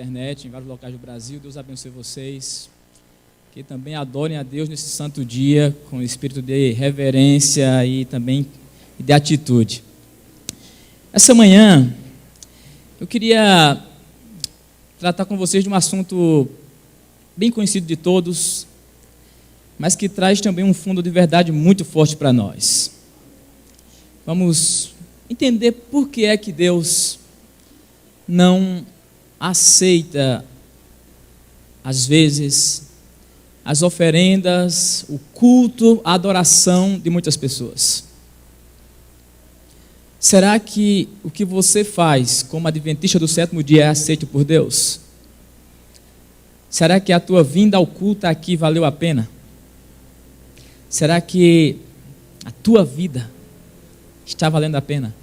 Internet, em vários locais do Brasil. Deus abençoe vocês, que também adorem a Deus nesse santo dia, com espírito de reverência e também de atitude. Essa manhã, eu queria tratar com vocês de um assunto bem conhecido de todos, mas que traz também um fundo de verdade muito forte para nós. Vamos entender por que é que Deus não aceita, às vezes, as oferendas, o culto, a adoração de muitas pessoas. Será que o que você faz como adventista do sétimo dia é aceito por Deus? Será que a tua vinda ao culto aqui valeu a pena? Será que a tua vida está valendo a pena?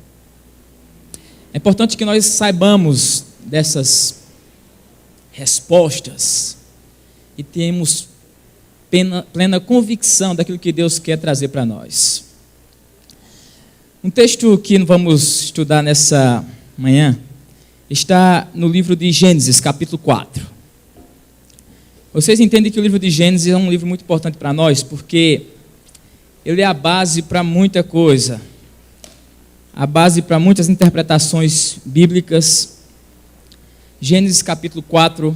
É importante que nós saibamos dessas respostas e temos plena convicção daquilo que Deus quer trazer para nós. Um texto que vamos estudar nessa manhã está no livro de Gênesis, capítulo 4. Vocês entendem que o livro de Gênesis é um livro muito importante para nós, porque ele é a base para muita coisa, a base para muitas interpretações bíblicas. Gênesis capítulo 4,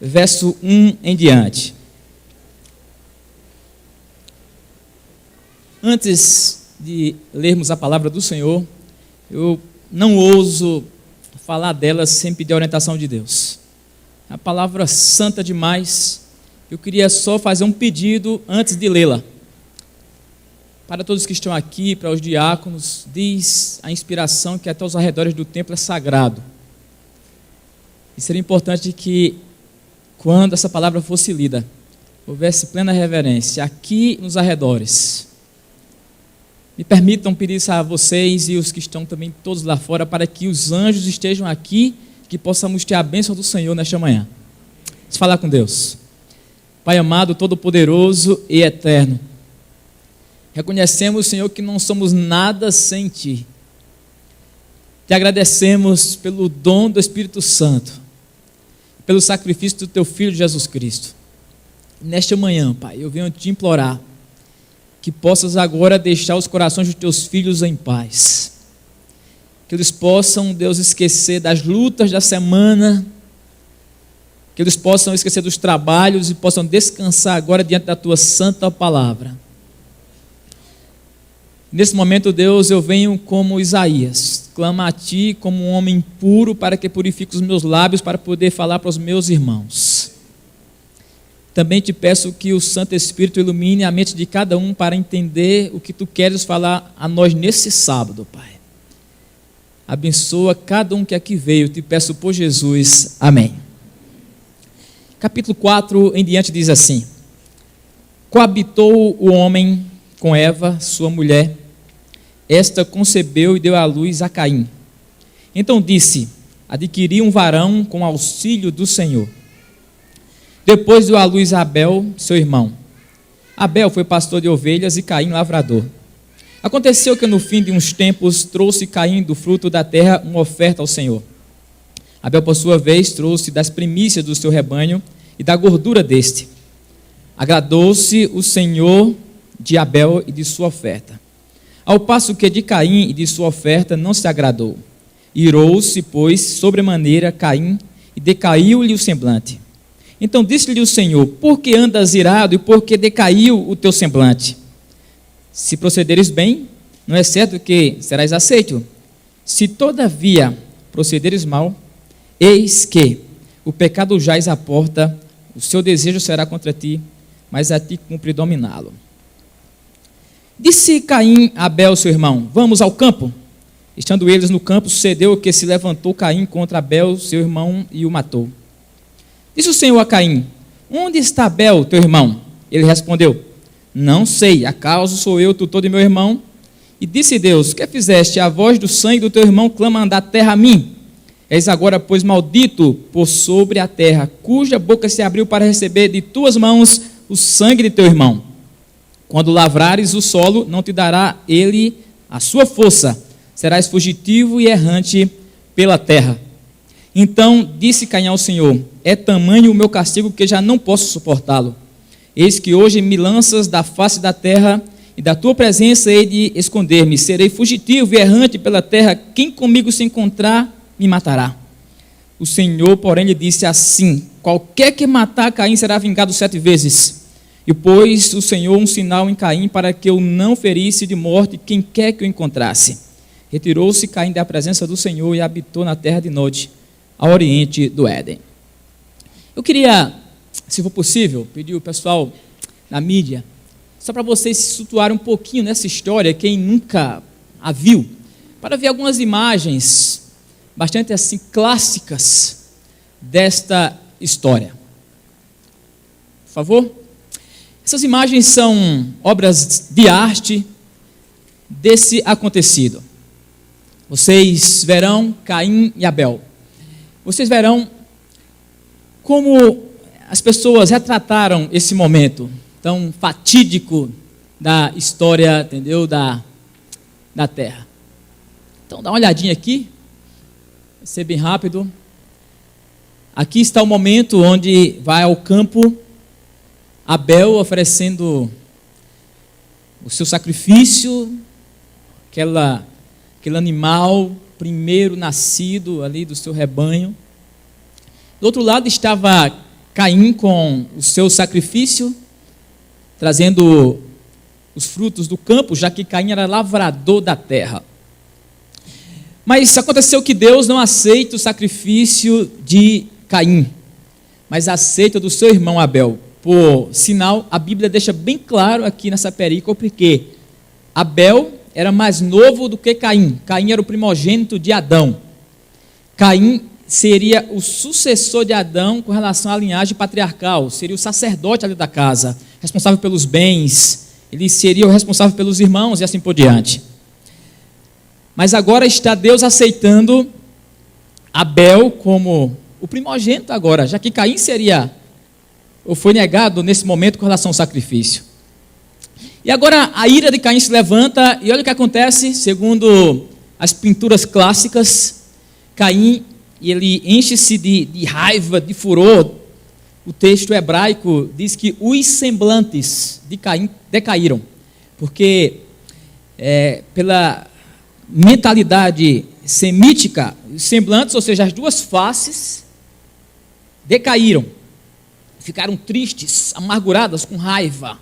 verso 1 em diante. Antes de lermos a palavra do Senhor, eu não ouso falar dela sem pedir a orientação de Deus. A palavra santa demais. Eu queria só fazer um pedido antes de lê-la. Para todos que estão aqui, para os diáconos, diz a inspiração que até os arredores do templo é sagrado. E seria importante que, quando essa palavra fosse lida, houvesse plena reverência aqui nos arredores. Me permitam pedir isso a vocês e os que estão também todos lá fora, para que os anjos estejam aqui, que possamos ter a bênção do Senhor nesta manhã. Vamos falar com Deus. Pai amado, todo-poderoso e eterno, reconhecemos, Senhor, que não somos nada sem Ti. Te agradecemos pelo dom do Espírito Santo, pelo sacrifício do Teu Filho Jesus Cristo. Nesta manhã, Pai, eu venho te implorar que possas agora deixar os corações dos Teus filhos em paz. Que eles possam, Deus, esquecer das lutas da semana, que eles possam esquecer dos trabalhos e possam descansar agora diante da Tua santa palavra. Nesse momento, Deus, eu venho como Isaías, clamo a Ti como um homem puro, para que purifique os meus lábios, para poder falar para os meus irmãos. Também te peço que o Santo Espírito ilumine a mente de cada um para entender o que Tu queres falar a nós nesse sábado, Pai. Abençoa cada um que aqui veio, te peço por Jesus. Amém. Capítulo 4 em diante diz assim: Coabitou o homem com Eva, sua mulher. Esta concebeu e deu à luz a Caim. Então disse: adquiri um varão com auxílio do Senhor. Depois deu à luz a Abel, seu irmão. Abel foi pastor de ovelhas e Caim lavrador. Aconteceu que no fim de uns tempos trouxe Caim do fruto da terra uma oferta ao Senhor. Abel, por sua vez, trouxe das primícias do seu rebanho e da gordura deste. Agradou-se o Senhor de Abel e de sua oferta, ao passo que de Caim e de sua oferta não se agradou. Irou-se, pois, sobremaneira Caim, e decaiu-lhe o semblante. Então disse-lhe o Senhor: por que andas irado e por que decaiu o teu semblante? Se procederes bem, não é certo que serás aceito. Se todavia procederes mal, eis que o pecado jaz à porta, o seu desejo será contra ti, mas a ti cumpre dominá-lo. Disse Caim a Abel, seu irmão: vamos ao campo. Estando eles no campo, sucedeu que se levantou Caim contra Abel, seu irmão, e o matou. Disse o Senhor a Caim: onde está Abel, teu irmão? Ele respondeu: não sei, acaso sou eu tutor de meu irmão? E disse Deus: que fizeste? A voz do sangue do teu irmão clama da terra a mim. És agora, pois, maldito por sobre a terra, cuja boca se abriu para receber de tuas mãos o sangue de teu irmão. Quando lavrares o solo, não te dará ele a sua força, serás fugitivo e errante pela terra. Então disse Caim ao Senhor: é tamanho o meu castigo que já não posso suportá-lo. Eis que hoje me lanças da face da terra, e da tua presença hei de esconder-me. Serei fugitivo e errante pela terra. Quem comigo se encontrar, me matará. O Senhor, porém, lhe disse assim: qualquer que matar Caim será vingado 7 vezes. E pôs o Senhor um sinal em Caim, para que eu não ferisse de morte quem quer que o encontrasse. Retirou-se Caim da presença do Senhor e habitou na terra de Nod, ao oriente do Éden. Eu queria, se for possível, pedir o pessoal na mídia, só para vocês se situarem um pouquinho nessa história, quem nunca a viu, para ver algumas imagens bastante assim clássicas desta história. Por favor? Essas imagens são obras de arte desse acontecido. Vocês verão Caim e Abel. Vocês verão como as pessoas retrataram esse momento tão fatídico da história, entendeu? Da terra. Então, dá uma olhadinha aqui. Vai ser bem rápido. Aqui está o momento onde vai ao campo Abel oferecendo o seu sacrifício, aquele animal primeiro nascido ali do seu rebanho. Do outro lado estava Caim com o seu sacrifício, trazendo os frutos do campo, já que Caim era lavrador da terra. Mas aconteceu que Deus não aceita o sacrifício de Caim, mas aceita do seu irmão Abel. Por sinal, a Bíblia deixa bem claro aqui nessa perícope que Abel era mais novo do que Caim. Caim era o primogênito de Adão. Caim seria o sucessor de Adão com relação à linhagem patriarcal, seria o sacerdote ali da casa, responsável pelos bens, ele seria o responsável pelos irmãos e assim por diante. Mas agora está Deus aceitando Abel como o primogênito agora, já que Caim seria, ou foi negado nesse momento com relação ao sacrifício. E agora a ira de Caim se levanta, e olha o que acontece, segundo as pinturas clássicas, Caim, ele enche-se de raiva, de furor. O texto hebraico diz que os semblantes de Caim decaíram, porque pela mentalidade semítica, os semblantes, ou seja, as duas faces, decaíram, ficaram tristes, amarguradas, com raiva.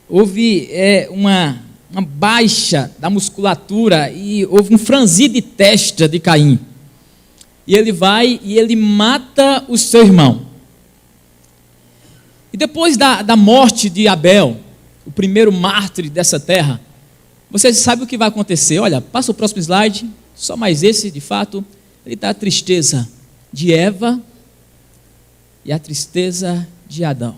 Houve uma baixa da musculatura e houve um franzir de testa de Caim. E ele vai e ele mata o seu irmão. E depois da morte de Abel, o primeiro mártir dessa terra, vocês sabem o que vai acontecer. Olha, passa o próximo slide, só mais esse, de fato. Ele está a tristeza de Eva e a tristeza de Adão,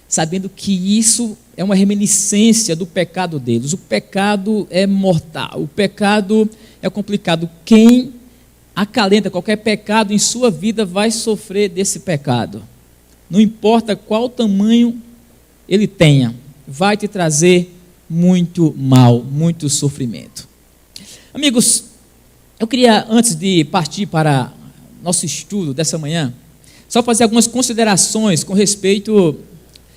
sabendo que isso é uma reminiscência do pecado deles. O pecado é mortal, o pecado é complicado. Quem acalenta qualquer pecado em sua vida vai sofrer desse pecado. Não importa qual tamanho ele tenha, vai te trazer muito mal, muito sofrimento. Amigos, eu queria, antes de partir para nosso estudo dessa manhã, só fazer algumas considerações com respeito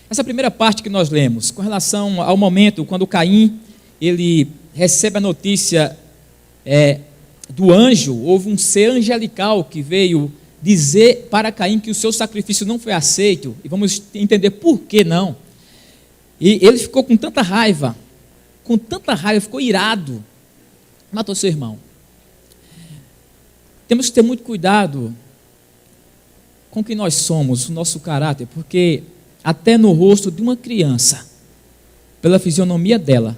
a essa primeira parte que nós lemos, com relação ao momento quando Caim ele recebe a notícia do anjo. Houve um ser angelical que veio dizer para Caim que o seu sacrifício não foi aceito, e vamos entender por que não. E ele ficou com tanta raiva, ficou irado, matou seu irmão. Temos que ter muito cuidado com o que nós somos, o nosso caráter, porque até no rosto de uma criança, pela fisionomia dela,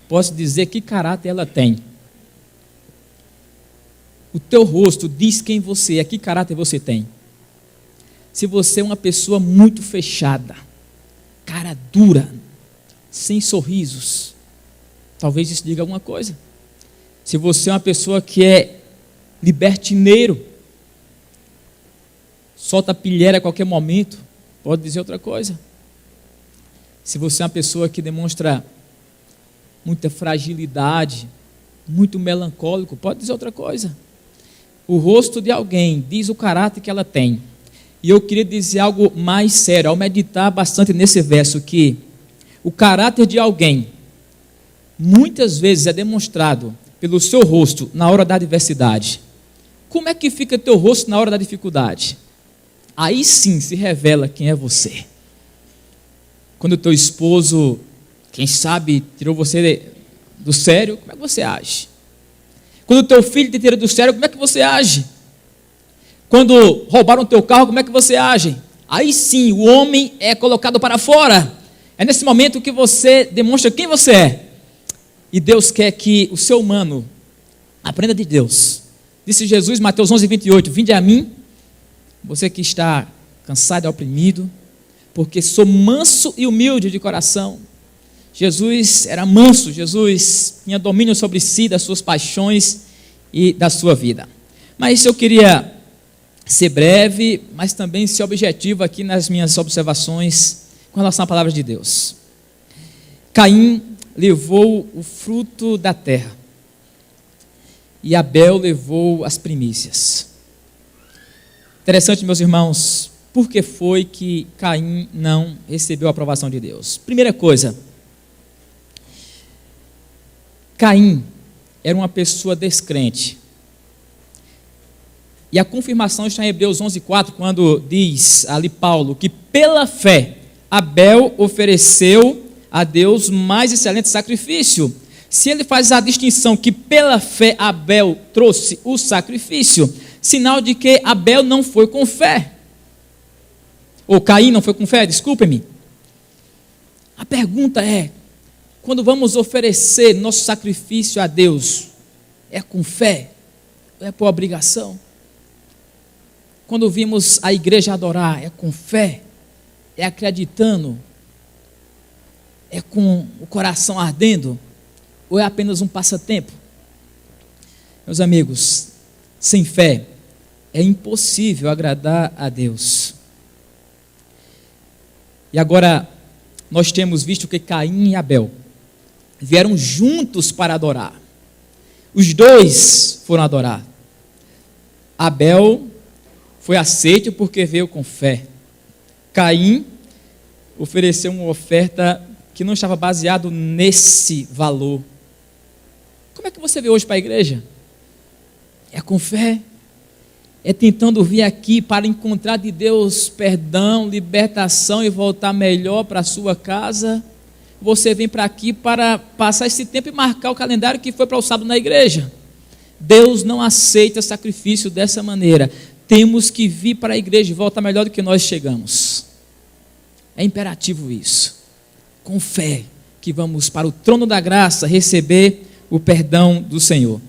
posso dizer que caráter ela tem. O teu rosto diz quem você é, que caráter você tem. Se você é uma pessoa muito fechada, cara dura, sem sorrisos, talvez isso diga alguma coisa. Se você é uma pessoa que é libertineiro, solta a pilheira a qualquer momento, pode dizer outra coisa. Se você é uma pessoa que demonstra muita fragilidade, muito melancólico, pode dizer outra coisa. o rosto de alguém diz o caráter que ela tem. E eu queria dizer algo mais sério, ao meditar bastante nesse verso, que o caráter de alguém muitas vezes é demonstrado pelo seu rosto na hora da adversidade. Como é que fica teu rosto na hora da dificuldade? Aí sim se revela quem é você. Quando o teu esposo, quem sabe, tirou você do sério, como é que você age? Quando o teu filho te tira do sério, como é que você age? Quando roubaram o teu carro, como é que você age? Aí sim, o homem é colocado para fora. É nesse momento que você demonstra quem você é. E Deus quer que o ser humano aprenda de Deus. Disse Jesus, Mateus 11:28, vinde a mim, você que está cansado e oprimido, porque sou manso e humilde de coração. Jesus era manso, Jesus tinha domínio sobre si, das suas paixões e da sua vida. Mas eu queria ser breve, mas também ser objetivo aqui nas minhas observações com relação à palavra de Deus. Caim levou o fruto da terra e Abel levou as primícias. Interessante, meus irmãos, por que foi que Caim não recebeu a aprovação de Deus? Primeira coisa, Caim era uma pessoa descrente. E a confirmação está em Hebreus 11:4, quando diz ali Paulo que pela fé Abel ofereceu a Deus mais excelente sacrifício. Se ele faz a distinção que pela fé Abel trouxe o sacrifício, sinal de que Abel não foi com fé. Ou Caim não foi com fé, desculpe-me. A pergunta é, quando vamos oferecer nosso sacrifício a Deus, é com fé ou é por obrigação? Quando vimos a igreja adorar, é com fé? É acreditando? É com o coração ardendo? Ou é apenas um passatempo? Meus amigos, sem fé é impossível agradar a Deus. E agora nós temos visto que Caim e Abel vieram juntos para adorar. Os dois foram adorar. Abel foi aceito porque veio com fé. Caim ofereceu uma oferta que não estava baseado nesse valor. Como é que você vê hoje para a igreja? É com fé? É tentando vir aqui para encontrar de Deus perdão, libertação e voltar melhor para a sua casa? Você vem para aqui para passar esse tempo e marcar o calendário que foi para o sábado na igreja? Deus não aceita sacrifício dessa maneira. Temos que vir para a igreja e voltar melhor do que nós chegamos. É imperativo isso. Com fé que vamos para o trono da graça receber o perdão do Senhor.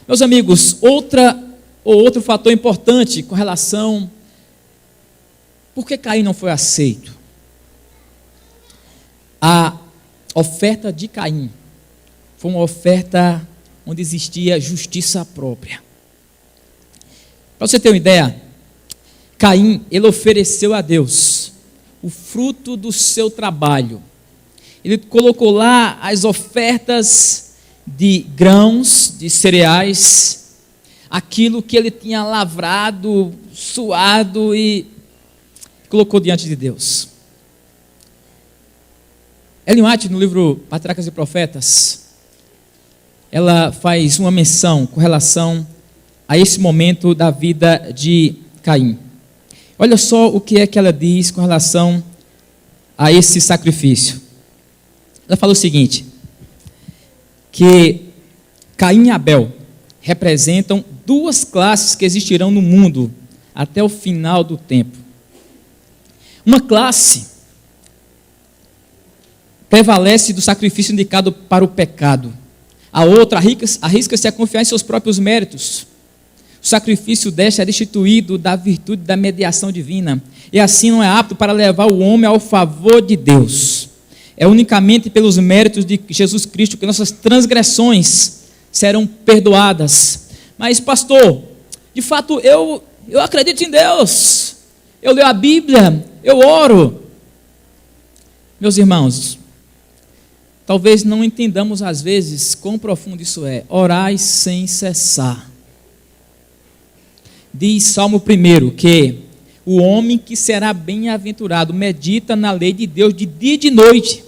Meus amigos, outro fator importante com relação por que Caim não foi aceito. A oferta de Caim foi uma oferta onde existia justiça própria. Para você ter uma ideia, Caim, ele ofereceu a Deus o fruto do seu trabalho. Ele colocou lá as ofertas de grãos, de cereais, aquilo que ele tinha lavrado, suado e colocou diante de Deus. Ellen White, no livro Patriarcas e Profetas, ela faz uma menção com relação a esse momento da vida de Caim. Olha só o que é que ela diz com relação a esse sacrifício. Ela fala o seguinte, que Caim e Abel representam duas classes que existirão no mundo até o final do tempo. Uma classe prevalece do sacrifício indicado para o pecado. A outra arrisca-se a confiar em seus próprios méritos. O sacrifício deste é destituído da virtude da mediação divina, e assim não é apto para levar o homem ao favor de Deus. É unicamente pelos méritos de Jesus Cristo que nossas transgressões serão perdoadas. Mas, pastor, de fato eu acredito em Deus, eu leio a Bíblia, eu oro. Meus irmãos, talvez não entendamos às vezes quão profundo isso é. Orai sem cessar. Diz Salmo 1 que o homem que será bem-aventurado medita na lei de Deus de dia e de noite.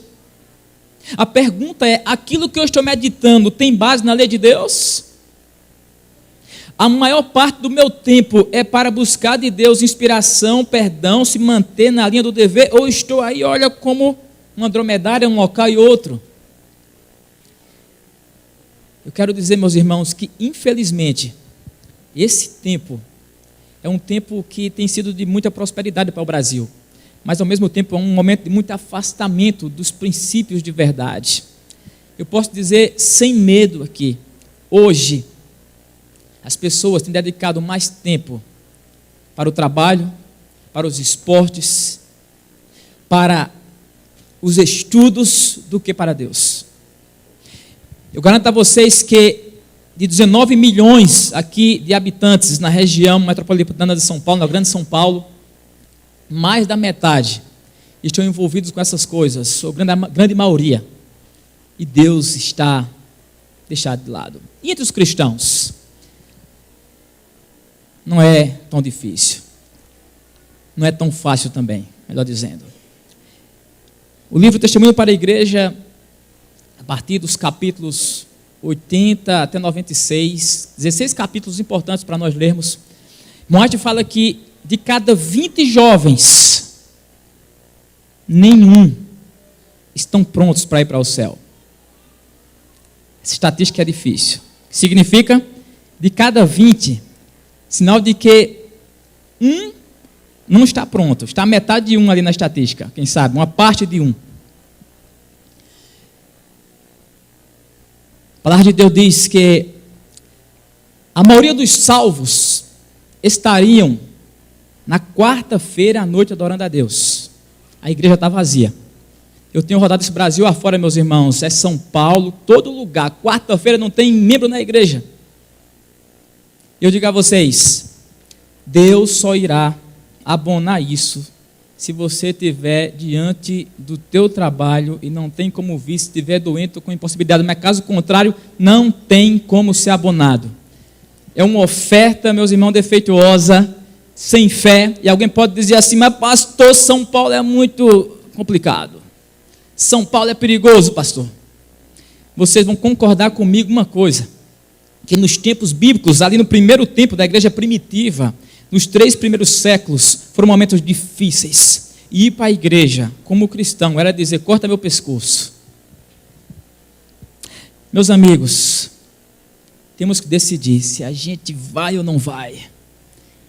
A pergunta é: aquilo que eu estou meditando tem base na lei de Deus? A maior parte do meu tempo é para buscar de Deus inspiração, perdão, se manter na linha do dever, ou estou aí, olha, como uma dromedária, um local e outro? Eu quero dizer, meus irmãos, que infelizmente esse tempo é um tempo que tem sido de muita prosperidade para o Brasil, mas ao mesmo tempo é um momento de muito afastamento dos princípios de verdade. Eu posso dizer sem medo aqui, hoje as pessoas têm dedicado mais tempo para o trabalho, para os esportes, para os estudos do que para Deus. Eu garanto a vocês que de 19 milhões aqui de habitantes na região metropolitana de São Paulo, na Grande São Paulo, mais da metade estão envolvidos com essas coisas, ou grande maioria, e Deus está deixado de lado. E entre os cristãos? Não é tão difícil, não é tão fácil também, melhor dizendo. O livro Testemunho para a Igreja, a partir dos capítulos 80 até 96, 16 capítulos importantes para nós lermos. Moate fala que de cada 20 jovens, nenhum estão prontos para ir para o céu. Essa estatística é difícil. Significa, de cada 20, sinal de que um não está pronto, está a metade de um ali na estatística, quem sabe, uma parte de um. A palavra de Deus diz que a maioria dos salvos estariam na quarta-feira à noite adorando a Deus. A igreja está vazia. Eu tenho rodado esse Brasil afora, meus irmãos, é São Paulo, todo lugar. Quarta-feira não tem membro na igreja. Eu digo a vocês, Deus só irá abonar isso se você estiver diante do teu trabalho e não tem como vir, se estiver doente ou com impossibilidade, mas caso contrário, não tem como ser abonado. É uma oferta, meus irmãos, defeituosa, sem fé, e alguém pode dizer assim, mas pastor, São Paulo é muito complicado. São Paulo é perigoso, pastor. Vocês vão concordar comigo uma coisa, que nos tempos bíblicos, ali no primeiro tempo da igreja primitiva, nos 3 primeiros séculos, foram momentos difíceis. E ir para a igreja, como cristão, era dizer, corta meu pescoço. Meus amigos, temos que decidir se a gente vai ou não vai.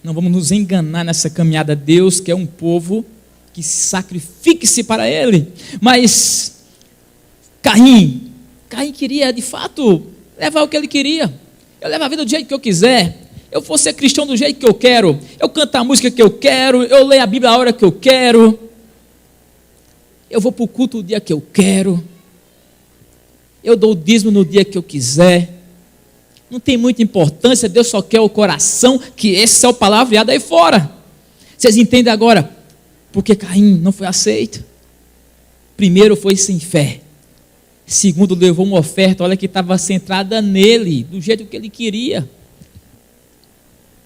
Não vamos nos enganar nessa caminhada. Deus quer um povo que sacrifique-se para Ele. Mas Caim queria, de fato, levar o que ele queria. Eu levo a vida do jeito que eu quiser. Eu vou ser cristão do jeito que eu quero. Eu canto a música que eu quero. Eu leio a Bíblia a hora que eu quero. Eu vou para o culto o dia que eu quero. Eu dou o dízimo no dia que eu quiser. Não tem muita importância. Deus só quer o coração, que esse é o palavreado aí fora. Vocês entendem agora? Porque Caim não foi aceito. Primeiro foi sem fé. Segundo, levou uma oferta, olha, que estava centrada nele, do jeito que ele queria.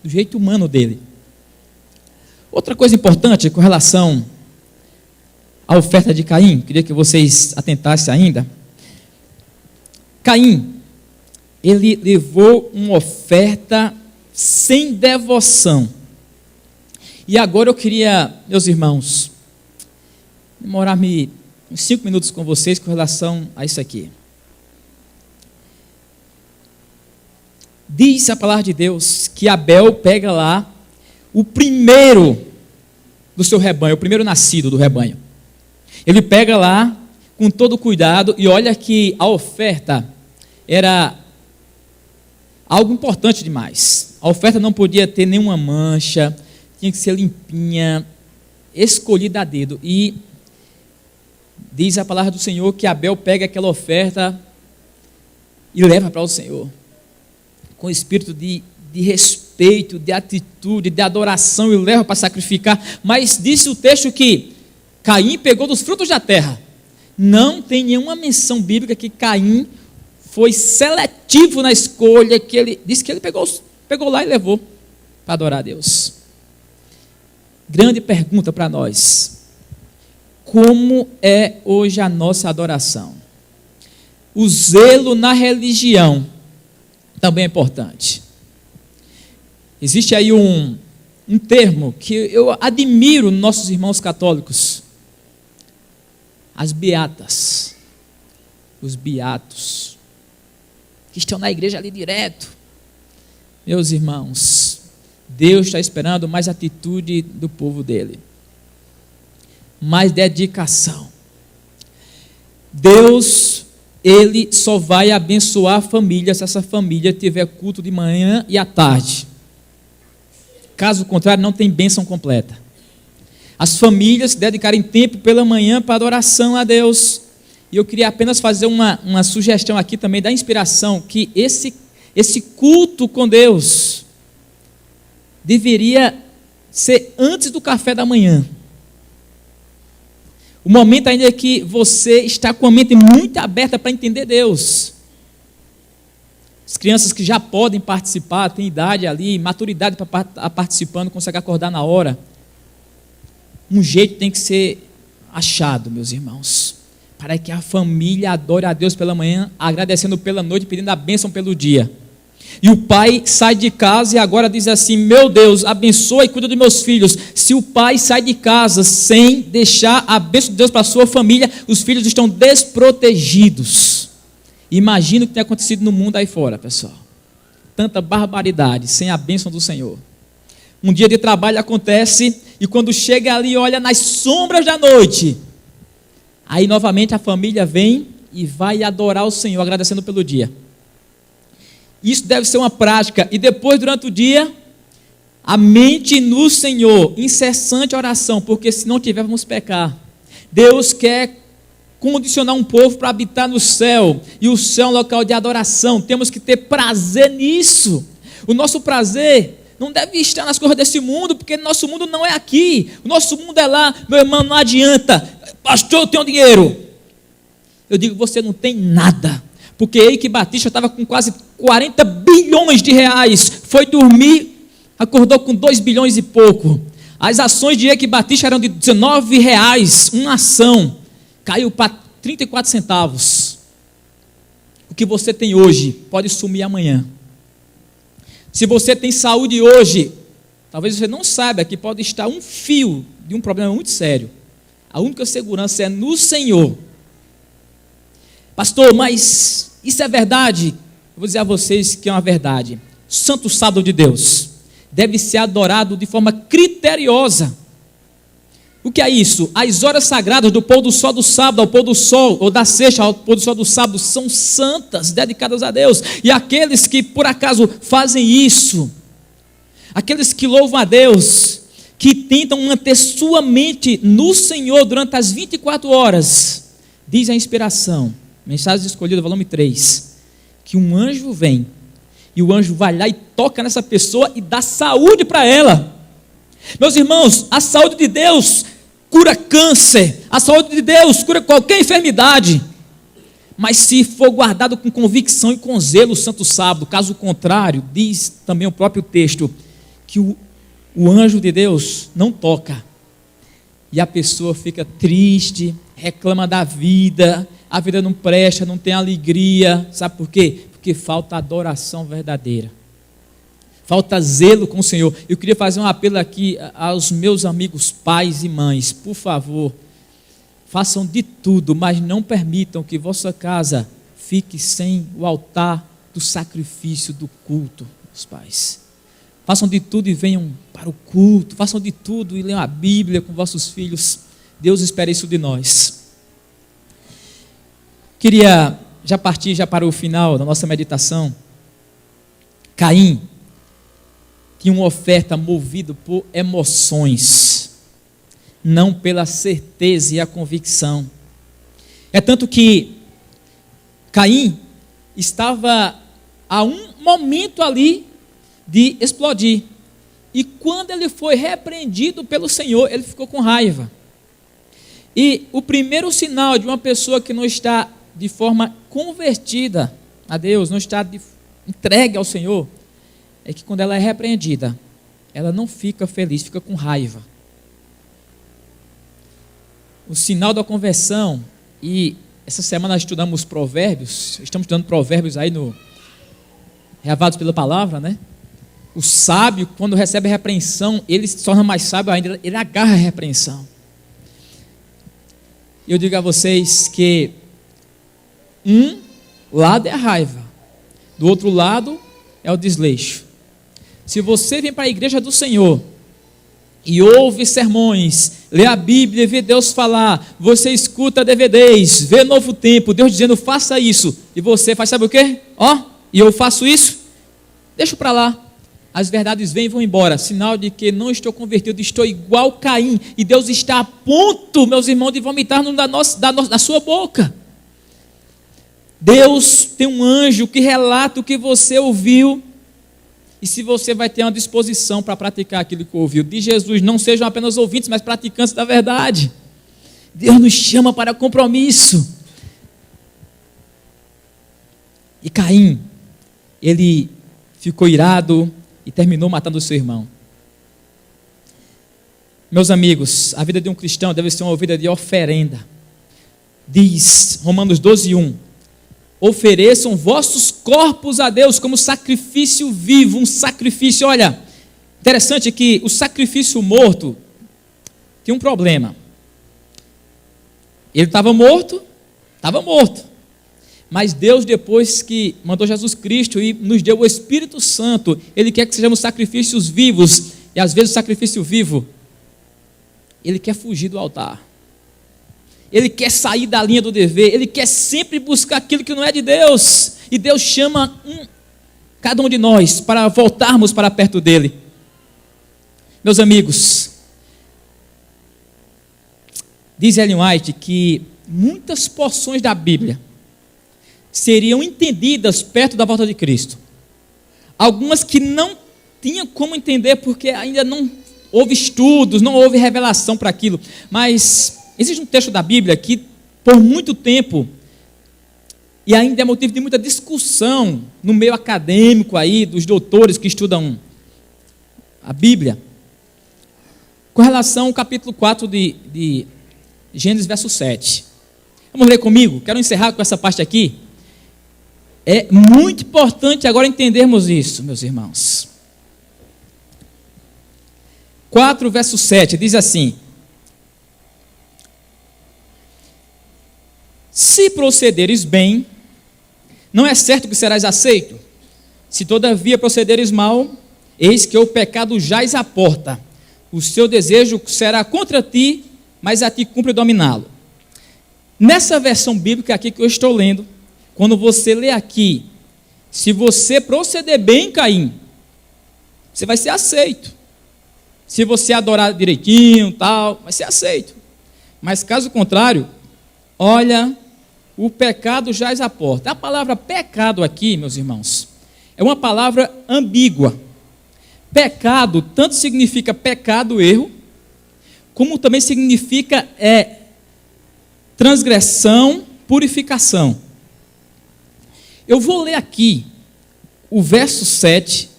Do jeito humano dele. Outra coisa importante com relação à oferta de Caim, queria que vocês atentassem ainda. Caim, ele levou uma oferta sem devoção. E agora eu queria, meus irmãos, demorar-me uns 5 minutos com vocês com relação a isso aqui. Diz a palavra de Deus que Abel pega lá o primeiro do seu rebanho, o primeiro nascido do rebanho. Ele pega lá com todo cuidado e olha que a oferta era algo importante demais. A oferta não podia ter nenhuma mancha, tinha que ser limpinha, escolhida a dedo. E diz a palavra do Senhor que Abel pega aquela oferta e leva para o Senhor, com espírito de respeito, de atitude, de adoração, e leva para sacrificar. Mas disse o texto que Caim pegou dos frutos da terra. Não tem nenhuma menção bíblica que Caim foi seletivo na escolha, que ele disse que ele pegou lá e levou. para adorar a Deus. Grande pergunta para nós: como é hoje a nossa adoração? O zelo na religião também é importante. Existe aí um termo que eu admiro nos nossos irmãos católicos: as beatas, os beatos, que estão na igreja ali direto. Meus irmãos, Deus está esperando mais atitude do povo dele, mais dedicação. Deus, ele só vai abençoar a família se essa família tiver culto de manhã e à tarde. Caso contrário, não tem bênção completa. As famílias dedicarem tempo pela manhã para adoração a Deus. E eu queria apenas fazer uma sugestão aqui também da inspiração, que esse culto com Deus deveria ser antes do café da manhã. O momento ainda é que você está com a mente muito aberta para entender Deus. As crianças que já podem participar, têm idade ali, maturidade para estar participando, conseguem acordar na hora. Um jeito tem que ser achado, meus irmãos, para que a família adore a Deus pela manhã, agradecendo pela noite, pedindo a bênção pelo dia. E o pai sai de casa e agora diz assim: meu Deus, abençoa e cuida dos meus filhos. Se o pai sai de casa sem deixar a bênção de Deus para a sua família, os filhos estão desprotegidos. Imagina o que tem acontecido no mundo aí fora, pessoal. Tanta barbaridade, sem a bênção do Senhor. Um dia de trabalho acontece, e quando chega ali, olha nas sombras da noite, aí novamente a família vem e vai adorar o Senhor, agradecendo pelo dia. Isso deve ser uma prática. E depois, durante o dia, a mente no Senhor, incessante oração, porque se não tiver, vamos pecar. Deus quer condicionar um povo para habitar no céu, e o céu é um local de adoração. Temos que ter prazer nisso. O nosso prazer não deve estar nas coisas desse mundo, porque nosso mundo não é aqui, o nosso mundo é lá. Meu irmão, não adianta: pastor, eu tenho dinheiro. Eu digo: você não tem nada, porque Eike Batista estava com quase 40 bilhões de reais, foi dormir, acordou com 2 bilhões e pouco. As ações de Eike Batista eram de R$19, uma ação, caiu para 34 centavos. O que você tem hoje pode sumir amanhã. Se você tem saúde hoje, talvez você não saiba que pode estar um fio de um problema muito sério. A única segurança é no Senhor. Pastor, mas isso é verdade? Eu vou dizer a vocês que é uma verdade. Santo sábado de Deus deve ser adorado de forma criteriosa. O que é isso? As horas sagradas do pôr do sol do sábado ao pôr do sol, ou da sexta ao pôr do sol do sábado, são santas, dedicadas a Deus. E aqueles que por acaso fazem isso, aqueles que louvam a Deus, que tentam manter sua mente no Senhor durante as 24 horas, diz a inspiração, mensagem escolhida, volume 3, que um anjo vem, e o anjo vai lá e toca nessa pessoa e dá saúde para ela. Meus irmãos, a saúde de Deus cura câncer, a saúde de Deus cura qualquer enfermidade, mas se for guardado com convicção e com zelo o santo sábado, caso contrário, diz também o próprio texto, que o anjo de Deus não toca, e a pessoa fica triste, reclama da vida, a vida não presta, não tem alegria. Sabe por quê? Porque falta adoração verdadeira, falta zelo com o Senhor. Eu queria fazer um apelo aqui aos meus amigos pais e mães: por favor, façam de tudo, mas não permitam que vossa casa fique sem o altar do sacrifício, do culto dos pais. Façam de tudo e venham para o culto, façam de tudo e leiam a Bíblia com vossos filhos. Deus espera isso de nós. Queria já partir para o final da nossa meditação. Caim tinha uma oferta movida por emoções, não pela certeza e a convicção. É tanto que Caim estava a um momento ali de explodir, e quando ele foi repreendido pelo Senhor, ele ficou com raiva. E o primeiro sinal de uma pessoa que não está de forma convertida a Deus, não está entregue ao Senhor, é que quando ela é repreendida, ela não fica feliz, fica com raiva. O sinal da conversão, e essa semana nós estudamos provérbios, estamos estudando provérbios aí reavados pela palavra, né? O sábio, quando recebe a repreensão, ele se torna mais sábio ainda, ele agarra a repreensão. Eu digo a vocês que um lado é a raiva, do outro lado é o desleixo. Se você vem para a igreja do Senhor e ouve sermões, lê a Bíblia, vê Deus falar, você escuta DVDs, vê Novo Tempo, Deus dizendo faça isso, e você faz sabe o quê? E eu faço isso, deixa para lá. As verdades vêm e vão embora, sinal de que não estou convertido, estou igual Caim, e Deus está a ponto, meus irmãos, de vomitar da sua boca. Deus tem um anjo que relata o que você ouviu, e se você vai ter uma disposição para praticar aquilo que ouviu de Jesus, não sejam apenas ouvintes, mas praticantes da verdade. Deus nos chama para compromisso. E Caim, ele ficou irado e terminou matando o seu irmão. Meus amigos, a vida de um cristão deve ser uma vida de oferenda. Diz Romanos 12:1: ofereçam vossos corpos a Deus como sacrifício vivo, um sacrifício. Olha, interessante que o sacrifício morto tem um problema. Ele estava morto, mas Deus, depois que mandou Jesus Cristo e nos deu o Espírito Santo, Ele quer que sejamos sacrifícios vivos, e às vezes o sacrifício vivo, ele quer fugir do altar. Ele quer sair da linha do dever, ele quer sempre buscar aquilo que não é de Deus, e Deus chama cada um de nós para voltarmos para perto dele. Meus amigos, diz Ellen White que muitas porções da Bíblia seriam entendidas perto da volta de Cristo. Algumas que não tinham como entender porque ainda não houve estudos, não houve revelação para aquilo, mas existe um texto da Bíblia que, por muito tempo, e ainda é motivo de muita discussão no meio acadêmico aí, dos doutores que estudam a Bíblia, com relação ao capítulo 4 de Gênesis, verso 7. Vamos ler comigo? Quero encerrar com essa parte aqui. É muito importante agora entendermos isso, meus irmãos. 4, verso 7, diz assim: se procederes bem, não é certo que serás aceito. Se todavia procederes mal, eis que o pecado jaz à porta. O seu desejo será contra ti, mas a ti cumpre dominá-lo. Nessa versão bíblica aqui que eu estou lendo, quando você lê aqui, se você proceder bem, Caim, você vai ser aceito. Se você adorar direitinho, tal, vai ser aceito. Mas caso contrário, olha, o pecado jaz à porta. A palavra pecado aqui, meus irmãos, é uma palavra ambígua. Pecado tanto significa pecado, erro, como também significa transgressão, purificação. Eu vou ler aqui o verso 7,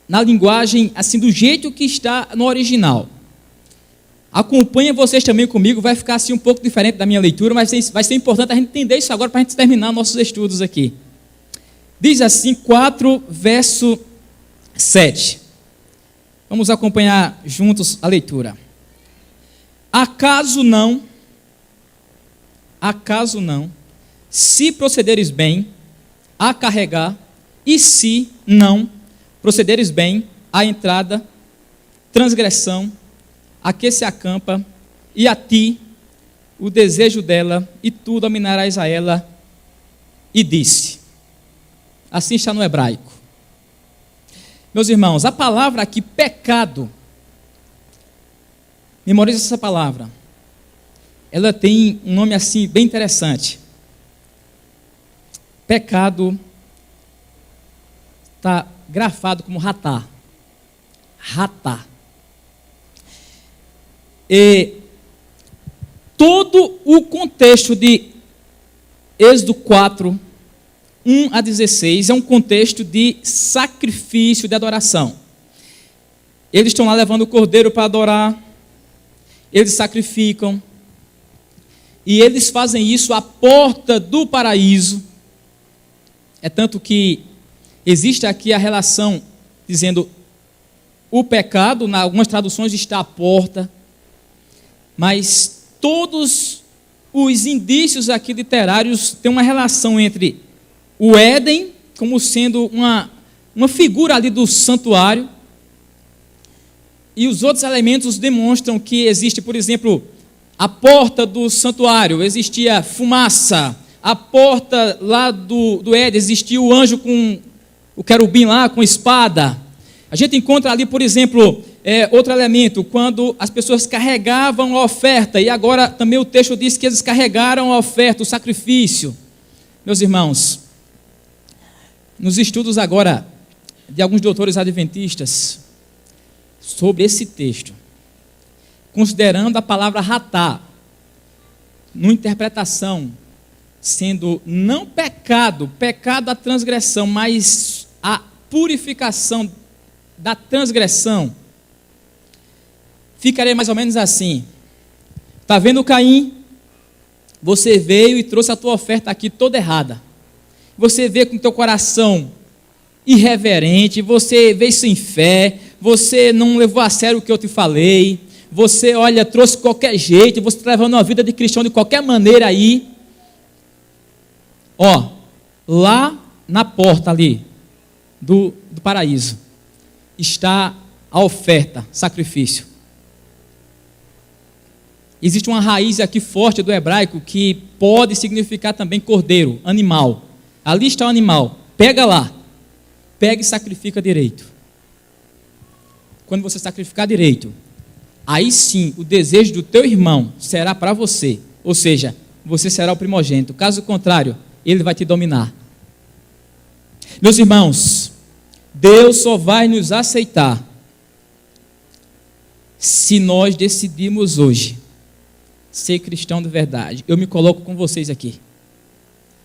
na linguagem, assim, do jeito que está no original. Acompanhem vocês também comigo, vai ficar assim um pouco diferente da minha leitura, mas vai ser importante a gente entender isso agora para a gente terminar nossos estudos aqui. Diz assim, 4, verso 7. Vamos acompanhar juntos a leitura. Acaso não, se procederes bem, a carregar, e se não procederes bem, a entrada, transgressão, a que se acampa, e a ti, o desejo dela, e tu dominarás a ela, e disse. Assim está no hebraico. Meus irmãos, a palavra aqui, pecado, memorize essa palavra, ela tem um nome assim, bem interessante. Pecado está grafado como ratá. Ratá. E todo o contexto de Êxodo 4, 1 a 16, é um contexto de sacrifício, de adoração. Eles estão lá levando o cordeiro para adorar, eles sacrificam, e eles fazem isso à porta do paraíso. É tanto que existe aqui a relação, dizendo, o pecado, em algumas traduções está à porta, mas todos os indícios aqui literários têm uma relação entre o Éden, como sendo uma figura ali do santuário, e os outros elementos demonstram que existe, por exemplo, a porta do santuário, existia fumaça, a porta lá do Éden, existia o anjo com o querubim lá, com espada. A gente encontra ali, por exemplo, outro elemento, quando as pessoas carregavam a oferta, e agora também o texto diz que eles carregaram a oferta, o sacrifício. Meus irmãos, nos estudos agora de alguns doutores adventistas sobre esse texto, considerando a palavra ratá, numa interpretação, sendo não pecado a transgressão, mas a purificação da transgressão, ficaria mais ou menos assim. Está vendo, Caim? Você veio e trouxe a tua oferta aqui toda errada. Você veio com o teu coração irreverente, você veio sem fé, você não levou a sério o que eu te falei, você, olha, trouxe de qualquer jeito, você está levando uma vida de cristão de qualquer maneira aí. Ó, lá na porta ali do paraíso está a oferta, sacrifício. Existe uma raiz aqui forte do hebraico que pode significar também cordeiro, animal. Ali está o animal, pega lá, pega e sacrifica direito. Quando você sacrificar direito, aí sim o desejo do teu irmão será para você, ou seja, você será o primogênito. Caso contrário, ele vai te dominar. Meus irmãos, Deus só vai nos aceitar se nós decidirmos hoje ser cristão de verdade. Eu me coloco com vocês aqui,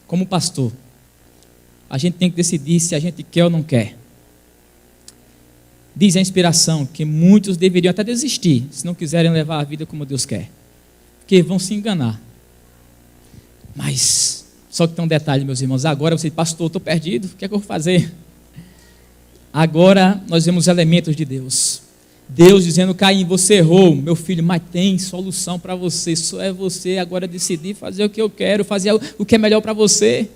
como pastor. A gente tem que decidir se a gente quer ou não quer. Diz a inspiração que muitos deveriam até desistir, se não quiserem levar a vida como Deus quer, porque vão se enganar. Mas, só que tem um detalhe, meus irmãos, agora você, pastor, estou perdido, o que é que eu vou fazer? Agora nós vemos elementos de Deus. Deus dizendo, Caim, você errou, meu filho, mas tem solução para você, só é você agora decidir fazer o que eu quero, fazer o que é melhor para você.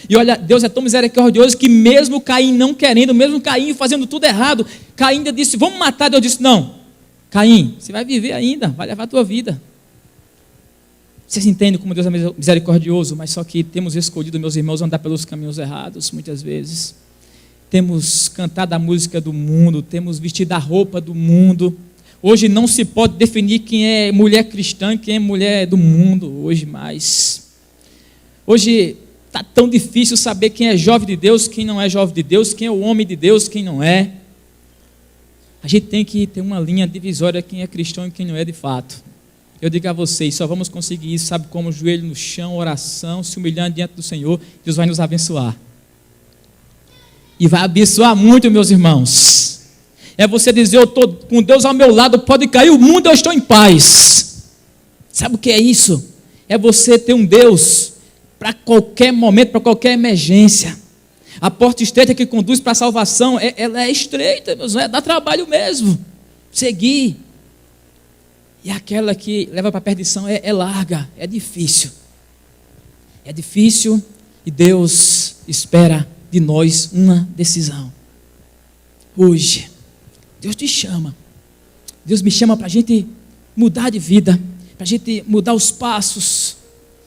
E olha, Deus é tão misericordioso que mesmo Caim não querendo, mesmo Caim fazendo tudo errado, Caim ainda disse, vamos matar. Deus disse, não, Caim, você vai viver ainda, vai levar a tua vida. Vocês entendem como Deus é misericordioso, mas só que temos escolhido, meus irmãos, andar pelos caminhos errados, muitas vezes. Temos cantado a música do mundo, temos vestido a roupa do mundo. Hoje não se pode definir quem é mulher cristã, quem é mulher do mundo, hoje mais. Hoje está tão difícil saber quem é jovem de Deus, quem não é jovem de Deus, quem é o homem de Deus, quem não é. A gente tem que ter uma linha divisória, quem é cristão e quem não é de fato. Eu digo a vocês, só vamos conseguir isso, sabe como? Joelho no chão, oração, se humilhando diante do Senhor, Deus vai nos abençoar. E vai abençoar muito, meus irmãos. É você dizer, eu estou com Deus ao meu lado, pode cair o mundo, eu estou em paz. Sabe o que é isso? É você ter um Deus para qualquer momento, para qualquer emergência. A porta estreita que conduz para a salvação, ela é estreita, dá trabalho mesmo, seguir. E aquela que leva para a perdição é larga, é difícil. É difícil e Deus espera de nós uma decisão. Hoje, Deus te chama. Deus me chama para a gente mudar de vida, para a gente mudar os passos,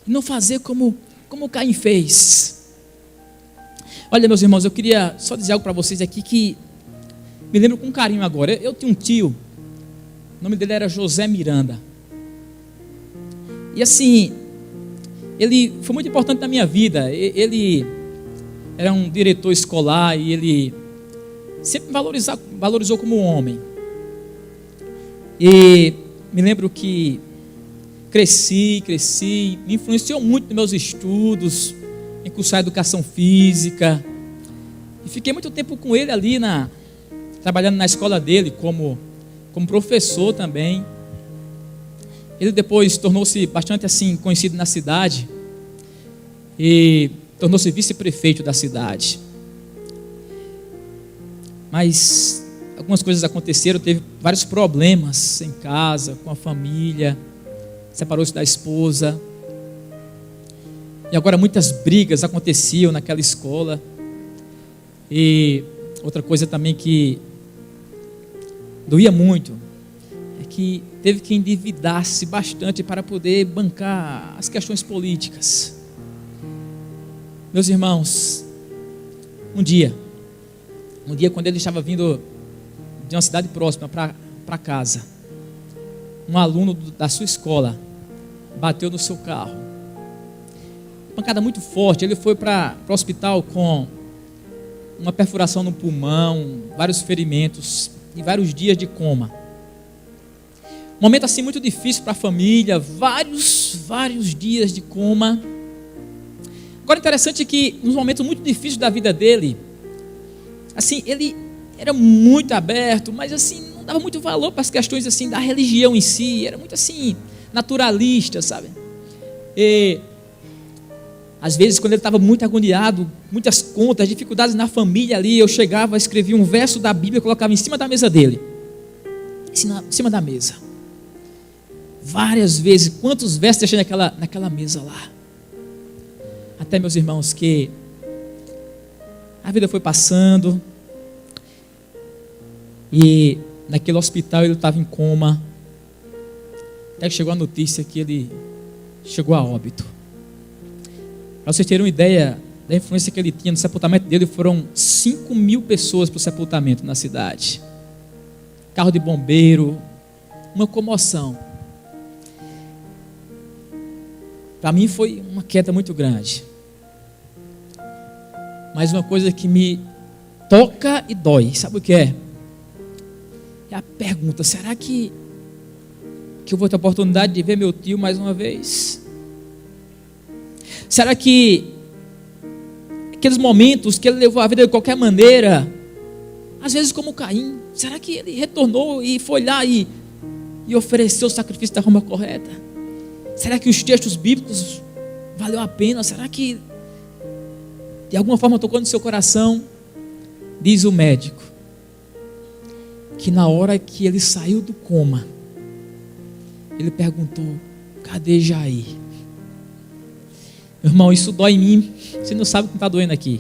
e não fazer como Caim fez. Olha, meus irmãos, eu queria só dizer algo para vocês aqui que me lembro com carinho agora. Eu tinha um tio, o nome dele era José Miranda. E assim, ele foi muito importante na minha vida. Ele era um diretor escolar e ele sempre me valorizou como um homem. E me lembro que cresci, me influenciou muito nos meus estudos, em cursar educação física. E fiquei muito tempo com ele ali trabalhando na escola dele como professor também. Ele depois tornou-se bastante assim conhecido na cidade e tornou-se vice-prefeito da cidade. Mas algumas coisas aconteceram, teve vários problemas em casa, com a família, separou-se da esposa. E agora muitas brigas aconteciam naquela escola. E outra coisa também que doía muito é que teve que endividar-se bastante para poder bancar as questões políticas. Meus irmãos, um dia quando ele estava vindo de uma cidade próxima para casa, um aluno da sua escola bateu no seu carro. Pancada muito forte. Ele foi para o hospital com uma perfuração no pulmão, vários ferimentos e vários dias de coma. Um momento assim muito difícil para a família, vários dias de coma. Agora interessante que nos momentos muito difíceis da vida dele, assim, ele era muito aberto, mas assim, não dava muito valor para as questões assim da religião em si, era muito assim, naturalista, sabe? E às vezes, quando ele estava muito agoniado, muitas contas, dificuldades na família ali, eu chegava, escrevia um verso da Bíblia e colocava em cima da mesa dele. Em cima da mesa. Várias vezes, quantos versos deixei naquela mesa lá. Até, meus irmãos, que a vida foi passando e naquele hospital ele estava em coma. Até que chegou a notícia que ele chegou a óbito. Para vocês terem uma ideia da influência que ele tinha no sepultamento dele, foram 5.000 pessoas para o sepultamento na cidade. Carro de bombeiro, uma comoção. Para mim foi uma queda muito grande. Mas uma coisa que me toca e dói, sabe o que é? É a pergunta: será que eu vou ter a oportunidade de ver meu tio mais uma vez? Será que aqueles momentos que ele levou a vida de qualquer maneira, às vezes como Caim, será que ele retornou e foi lá e ofereceu o sacrifício da forma correta? Será que os textos bíblicos valeu a pena? Será que de alguma forma tocou no seu coração? Diz o médico que na hora que ele saiu do coma, ele perguntou: cadê Jair? Meu irmão, isso dói em mim. Você não sabe o que está doendo aqui.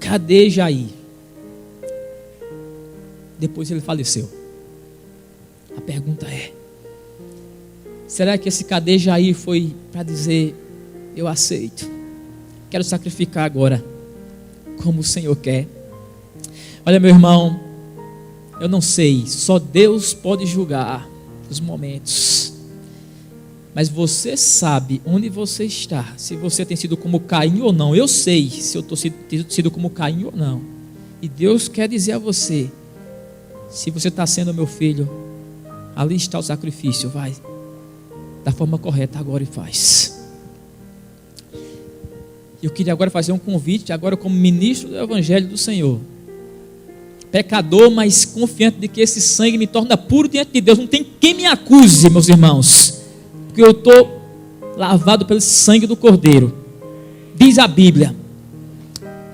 Cadê Jair? Depois ele faleceu. A pergunta é: será que esse cadê Jair foi para dizer: eu aceito, quero sacrificar agora como o Senhor quer? Olha, meu irmão, eu não sei, só Deus pode julgar os momentos. Mas você sabe onde você está, se você tem sido como Caim ou não. Eu sei se eu tenho sido como Caim ou não. E Deus quer dizer a você: se você está sendo meu filho, ali está o sacrifício, vai da forma correta agora e faz. Eu queria agora fazer um convite, agora como ministro do Evangelho do Senhor, pecador, mas confiante de que esse sangue me torna puro diante de Deus. Não tem quem me acuse, meus irmãos, porque eu estou lavado pelo sangue do Cordeiro. Diz a Bíblia.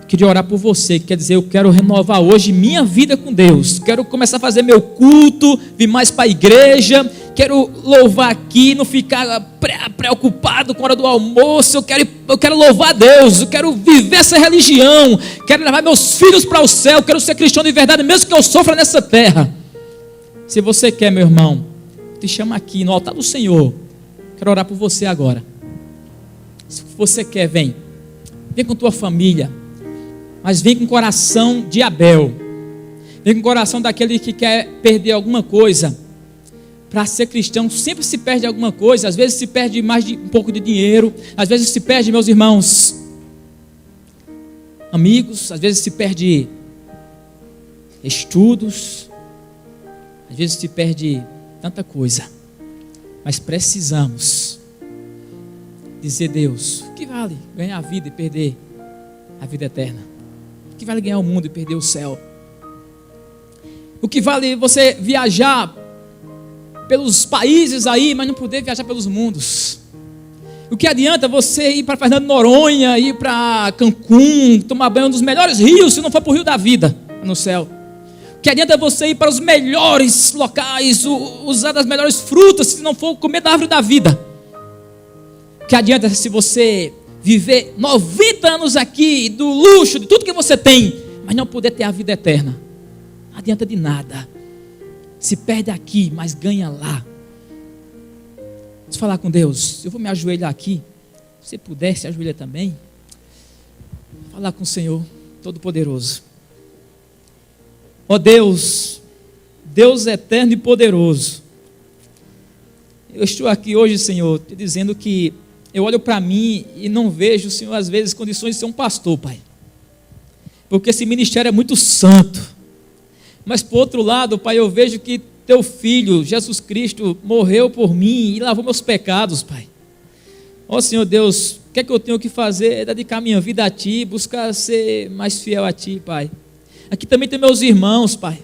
Queria orar por você, que quer dizer: eu quero renovar hoje minha vida com Deus, quero começar a fazer meu culto, vir mais para a igreja, quero louvar aqui, não ficar preocupado com a hora do almoço. Eu quero louvar a Deus, eu quero viver essa religião, quero levar meus filhos para o céu, quero ser cristão de verdade, mesmo que eu sofra nessa terra. Se você quer, meu irmão, te chama aqui no altar do Senhor. Quero orar por você agora. Se você quer, vem com tua família, mas vem com o coração de Abel, vem com o coração daquele que quer perder alguma coisa. Para ser cristão sempre se perde alguma coisa. Às vezes se perde mais de um pouco de dinheiro, às vezes se perde, meus irmãos, amigos, às vezes se perde estudos, às vezes se perde tanta coisa. Mas precisamos dizer: Deus, o que vale ganhar a vida e perder a vida eterna? O que vale ganhar o mundo e perder o céu? O que vale você viajar pelos países aí, mas não poder viajar pelos mundos? O que adianta você ir para Fernando de Noronha, ir para Cancún, tomar banho nos melhores rios, se não for para o rio da vida, no céu? O que adianta você ir para os melhores locais, usar das melhores frutas, se não for comer da árvore da vida? O que adianta se você viver 90 anos aqui, do luxo, de tudo que você tem, mas não poder ter a vida eterna? Não adianta de nada. Se perde aqui, mas ganha lá. Vamos falar com Deus. Eu vou me ajoelhar aqui. Se você puder, se ajoelha também. Falar com o Senhor Todo-Poderoso. Ó Deus, Deus eterno e poderoso, eu estou aqui hoje, Senhor, te dizendo que eu olho para mim e não vejo, Senhor, às vezes, condições de ser um pastor, Pai. Porque esse ministério é muito santo. Mas, por outro lado, Pai, eu vejo que Teu Filho, Jesus Cristo, morreu por mim e lavou meus pecados, Pai. Ó Senhor Deus, o que é que eu tenho que fazer? É dedicar minha vida a Ti, buscar ser mais fiel a Ti, Pai. Aqui também tem meus irmãos, Pai.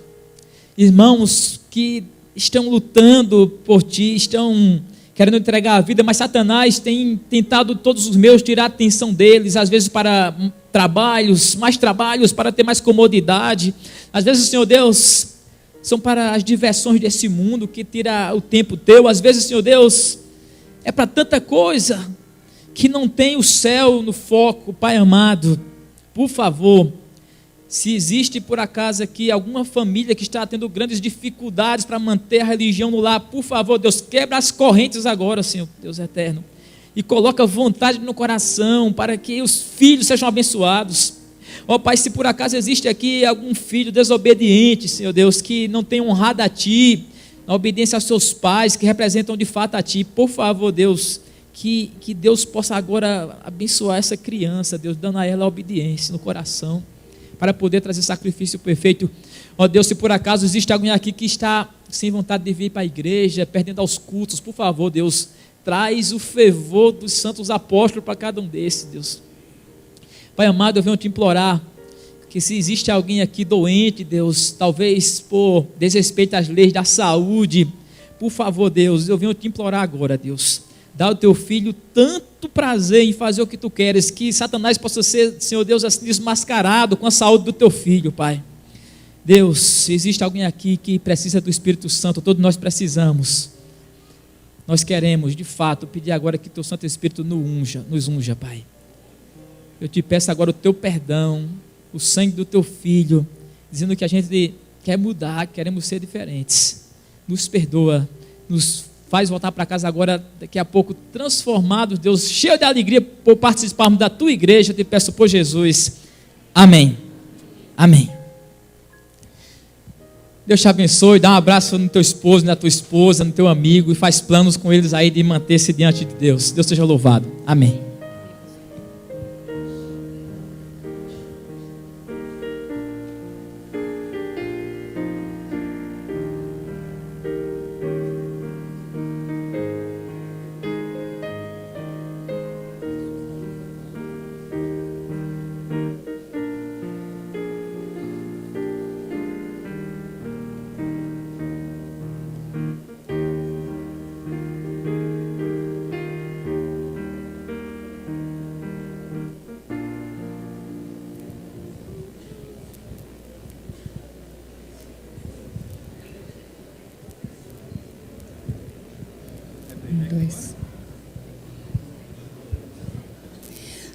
Irmãos que estão lutando por Ti, estão querendo entregar a vida, mas Satanás tem tentado todos os meios tirar a atenção deles, às vezes para trabalhos, mais trabalhos, para ter mais comodidade. Às vezes, Senhor Deus, são para as diversões desse mundo que tira o tempo Teu. Às vezes, Senhor Deus, é para tanta coisa que não tem o céu no foco. Pai amado, por favor, se existe por acaso aqui alguma família que está tendo grandes dificuldades para manter a religião no lar, por favor, Deus, quebra as correntes agora, Senhor Deus eterno, e coloca vontade no coração para que os filhos sejam abençoados. Ó Pai, se por acaso existe aqui algum filho desobediente, Senhor Deus, que não tem honrado a Ti, na obediência aos seus pais, que representam de fato a Ti, por favor, Deus, que Deus possa agora abençoar essa criança, Deus, dando a ela a obediência no coração, para poder trazer sacrifício perfeito. Ó Deus, se por acaso existe alguém aqui que está sem vontade de vir para a igreja, perdendo aos cultos, por favor, Deus, traz o fervor dos santos apóstolos para cada um desses, Deus. Pai amado, eu venho te implorar que se existe alguém aqui doente, Deus, talvez por desrespeito às leis da saúde, por favor, Deus, eu venho te implorar agora, Deus, dá ao teu filho tanto prazer em fazer o que tu queres, que Satanás possa ser, Senhor Deus, assim desmascarado com a saúde do teu filho, Pai. Deus, se existe alguém aqui que precisa do Espírito Santo, todos nós precisamos. Nós queremos, de fato, pedir agora que teu Santo Espírito nos unja, Pai. Eu te peço agora o teu perdão, o sangue do teu filho, dizendo que a gente quer mudar, queremos ser diferentes. Nos perdoa, nos faz voltar para casa agora, daqui a pouco, transformados, Deus, cheio de alegria por participarmos da tua igreja. Eu te peço por Jesus. Amém. Amém. Deus te abençoe, dá um abraço no teu esposo, na tua esposa, no teu amigo, e faz planos com eles aí de manter-se diante de Deus. Deus seja louvado. Amém.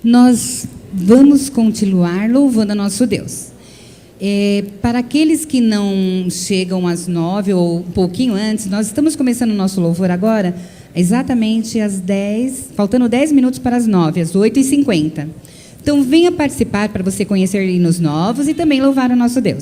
Nós vamos continuar louvando a nosso Deus. Para aqueles que não chegam às 9 ou um pouquinho antes, nós estamos começando o nosso louvor agora, exatamente às 10, faltando 10 minutos para as 9, às 8h50. Então venha participar para você conhecer hinos novos e também louvar o nosso Deus.